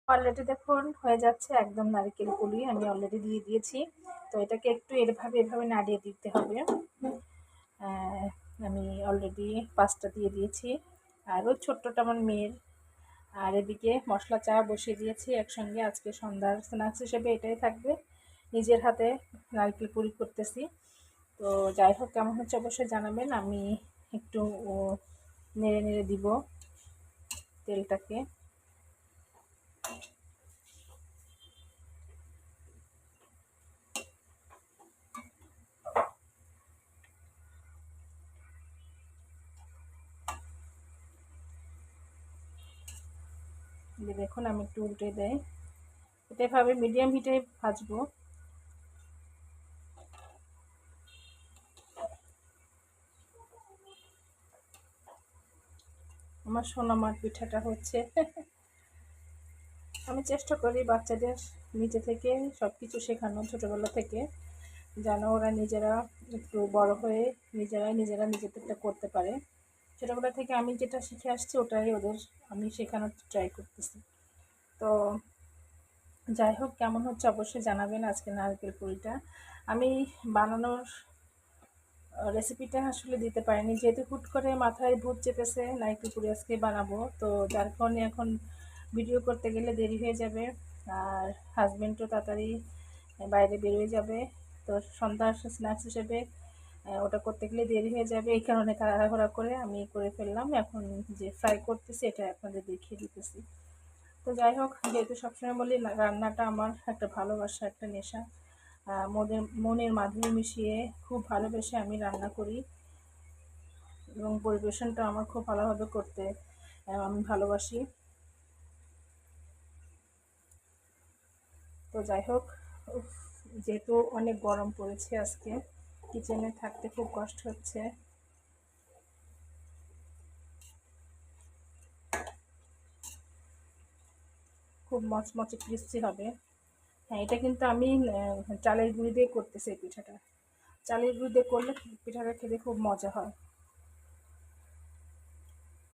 Already দেখুন হয়ে যাচ্ছে একদম নারকেল পুলি আমি অলরেডি দিয়ে দিয়েছি। তো এটাকে একটু এভাবে নাড়িয়ে দিতে হবে। আহ, আমি অলরেডি 5টা দিয়ে দিয়েছি, আর ওই ছোট্টটা আমার মেয়ের। আর এদিকে মশলা চা বসিয়ে দিয়েছি একসঙ্গে। আজকে সন্ধ্যার স্ন্যাক্স হিসেবে এটাই থাকবে। নিজের হাতে নারকেল পুরি করতেছি। তো যাই হোক, কেমন হচ্ছে অবশ্যই জানাবেন। আমি একটু নেড়ে নেড়ে দিব তেলটাকে। দেখুন আমি একটু উল্টে দেই। এটা এভাবে মিডিয়াম হিটে ভাজবো। আমার সোনামার পিঠাটা হচ্ছে। আমি চেষ্টা করি বাচ্চাদের নিজে থেকে সব কিছু শেখানো, ছোটোবেলা থেকে, যেন ওরা নিজেরা একটু বড় হয়ে নিজেদেরটা করতে পারে। ছোটোবেলা থেকে আমি যেটা শিখে আসছি ওটাই ওদের আমি শেখানোর ট্রাই করতেছি। তো যাই হোক, কেমন হচ্ছে অবশ্যই জানাবেন আজকে নারকেল পুরিটা। আমি বানানোর রেসিপিটা আসলে দিতে পারিনি, যেহেতু হুট করে মাথায় ভূত চেপেছে নারকেল পুরি আজকে বানাবো। তো যার কারণে এখন ভিডিও করতে গেলে দেরি হয়ে যাবে। আর হাজব্যান্ডও তাড়াতাড়ি বাইরে বেরোয় যাবে। তো সন্ধ্যার স্ন্যাক্স হিসেবে ওটা করতে গেলে দেরি হয়ে যাবে, এই কারণে তাড়াহুড়া করে আমি করে ফেললাম। এখন যে ফ্রাই করতেছি এটা আপনাদের দেখিয়ে দিতেছি। তো যাই হোক, যেহেতু সবসময় বলি রান্নাটা আমার একটা ভালোবাসা, একটা নেশা। মনের মাধুরী মিশিয়ে খুব ভালোবেসে আমি রান্না করি, এবং পরিবেশনটা আমার খুব ভালোভাবে করতে আমি ভালোবাসি। তো যাই হোক, যেহেতু অনেক গরম পড়েছে আজকে, কিচেনে থাকতে খুব কষ্ট হচ্ছে। খুব মচমচে ক্রিস্পি হবে। হ্যাঁ, এটা কিন্তু আমি চালের গুঁড়ি দিয়ে করতেছি এই পিঠাটা। চালের গুঁড়ি দিয়ে করলে পিঠাটা খেতে খুব মজা হয়।